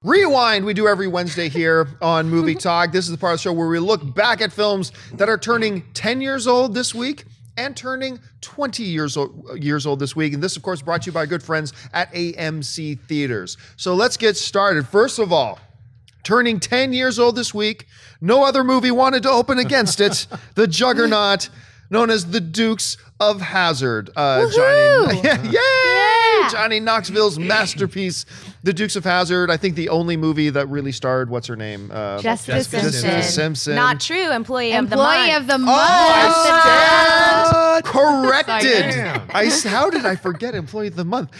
Rewind, we do every Wednesday here on Movie Talk. This is the part of the show where we look back at films that are turning 10 years old this week and turning 20 years old this week. And this, of course, brought to you by our good friends at AMC Theaters. So let's get started. First of all, turning 10 years old this week, no other movie wanted to open against it. The juggernaut known as The Dukes of Hazzard. Johnny Knoxville's masterpiece, The Dukes of Hazzard. I think the only movie that really starred, what's her name? Jessica Simpson. Not true. Employee of the month. I stand corrected. How did I forget Employee of the Month?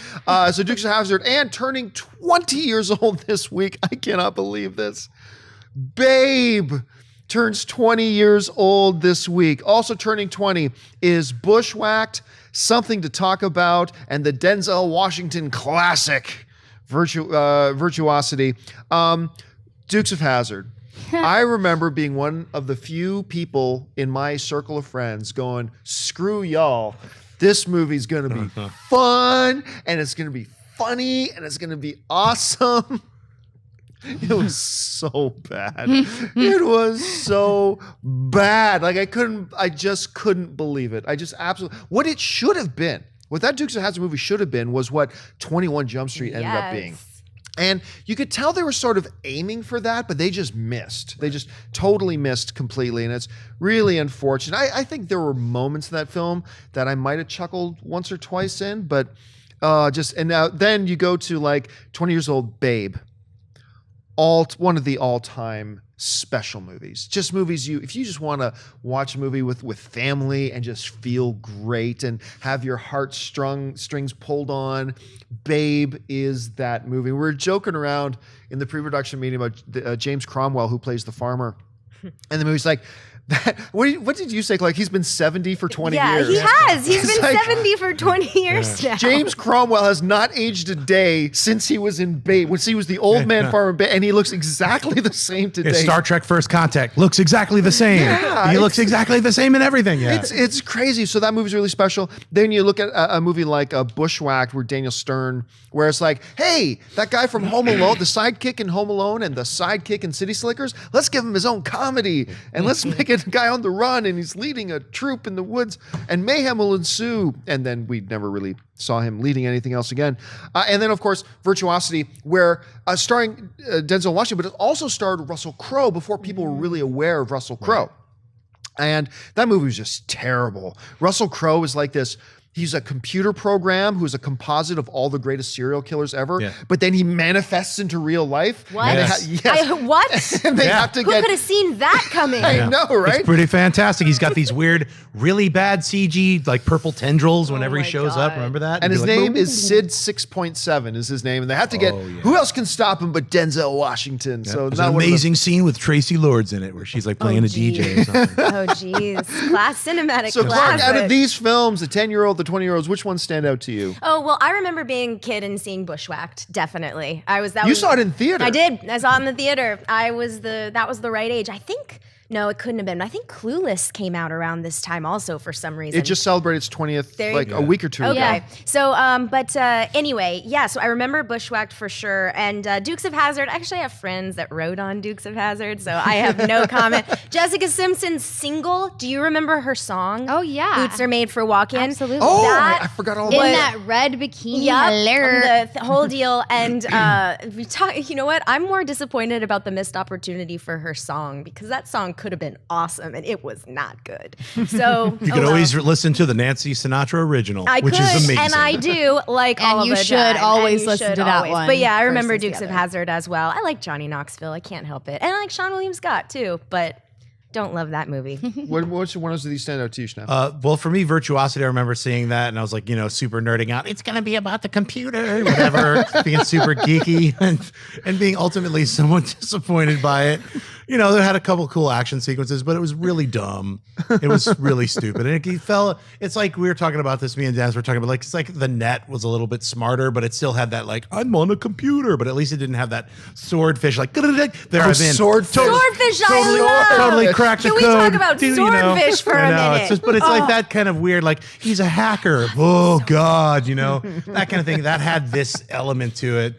So Dukes of Hazzard, and turning 20 years old this week. I cannot believe this. Babe turns 20 years old this week. Also turning 20 is Bushwhacked, Something to Talk About, and the Denzel Washington classic, Virtuosity. Dukes of Hazzard. I remember being one of the few people in my circle of friends going, screw y'all. This movie's going to be fun, and it's going to be funny, and it's going to be awesome. It was so bad. It was so bad. Like I just couldn't believe it. I just absolutely, what it should have been, what that Dukes of Hazzard movie should have been was what 21 Jump Street ended up being. And you could tell they were sort of aiming for that, but they just missed. They just totally missed completely. And it's really unfortunate. I think there were moments in that film that I might have chuckled once or twice in, but and now then you go to like 20 years old Babe. One of the all-time special movies. Just movies if you just want to watch a movie with family and just feel great and have your strings pulled on, Babe is that movie. We were joking around in the pre-production meeting about James Cromwell, who plays the farmer. And the movie's like, what did you say, Like he's been 70 for 20 years? Yeah, he has. He's been like, 70 for 20 years now. James Cromwell has not aged a day since he was in Babe, when he was the old man farmer, and he looks exactly the same today. Star Trek First Contact looks exactly the same. Yeah, he looks exactly the same in everything. Yeah. It's crazy. So that movie's really special. Then you look at a movie like Bushwhacked, where Daniel Stern, where it's like, hey, that guy from Home Alone, the sidekick in Home Alone and the sidekick in City Slickers, let's give him his own comedy, and let's make it a guy on the run, and he's leading a troop in the woods, and mayhem will ensue. And then we never really saw him leading anything else again. And then, of course, Virtuosity, where starring Denzel Washington, but it also starred Russell Crowe before people were really aware of Russell Crowe. And that movie was just terrible. Russell Crowe is like this. He's a computer program who's a composite of all the greatest serial killers ever, but then he manifests into real life. What? What? And they have to Who could have seen that coming? I know, right? It's pretty fantastic. He's got these weird, really bad CG, like purple tendrils whenever he shows up. Remember that? And his name is Sid 6.7 is his name. And they have to get, who else can stop him but Denzel Washington? Yeah. So there's an amazing scene with Tracy Lords in it where she's like playing a DJ or something. Oh, geez. Cinematic So classic. Clark, out of these films, the 10-year-old, the 20-year-olds, which ones stand out to you? Oh, well, I remember being a kid and seeing Bushwhacked, definitely. You saw it in theater. I did. I saw it in the theater. That was the right age. I think, no, it couldn't have been. I think Clueless came out around this time also for some reason. It just celebrated its 20th a week or two ago. Okay. So, anyway, so I remember Bushwhacked for sure. And Dukes of Hazzard, actually I have friends that wrote on Dukes of Hazzard, so I have no comment. Jessica Simpson's Single, do you remember her song? Oh, yeah. Boots Are Made for Walking. Absolutely. Oh, I forgot all about in that. that red bikini. Yep, the whole deal. And you know what? I'm more disappointed about the missed opportunity for her song, because that song could have been awesome, and it was not good. So you could always listen to the Nancy Sinatra original, which is amazing. And I do like all of the time. And you should always listen to that one. But yeah, I remember Dukes of Hazzard as well. I like Johnny Knoxville. I can't help it. And I like Sean William Scott too, but don't love that movie. Which one of these stand out to you, Schnapp? Well, for me, Virtuosity, I remember seeing that, and I was like, super nerding out. It's going to be about the computer, whatever, being super geeky, and being ultimately somewhat disappointed by it. They had a couple cool action sequences, but it was really dumb. It was really stupid. And it's like we were talking about this, me and Dennis were talking about, it's like The Net was a little bit smarter, but it still had that, I'm on a computer, but at least it didn't have that swordfish, Swordfish. Swordfish, I love. Totally cracked the code. Can we talk about swordfish for a minute? It's like that kind of weird, he's a hacker. Oh, God, that kind of thing. That had this element to it.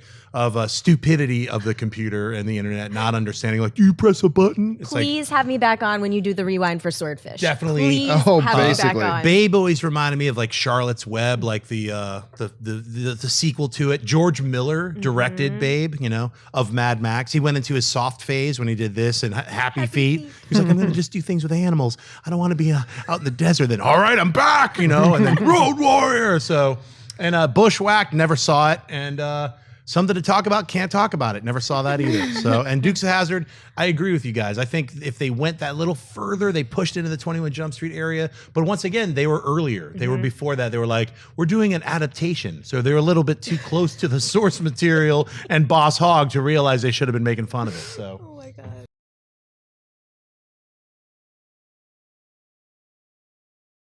stupidity of the computer and the internet, not understanding, like, you press a button. It's Please have me back on when you do the rewind for Swordfish. Definitely. Please have me back on. Babe always reminded me of like Charlotte's Web, like the sequel to it. George Miller directed Babe, you know, of Mad Max. He went into his soft phase when he did this and Happy Feet. He's like, I'm going to just do things with animals. I don't want to be out in the desert. Then, all right, I'm back, you know, and then Road Warrior. So, and Bushwhacked, never saw it. And, something to talk about, can't talk about it. Never saw that either. So, and Dukes of Hazzard, I agree with you guys. I think if they went that little further, they pushed into the 21 Jump Street area. But once again, they were earlier. They were before that. They were like, we're doing an adaptation. So they're a little bit too close to the source material and Boss Hogg to realize they should have been making fun of it. So.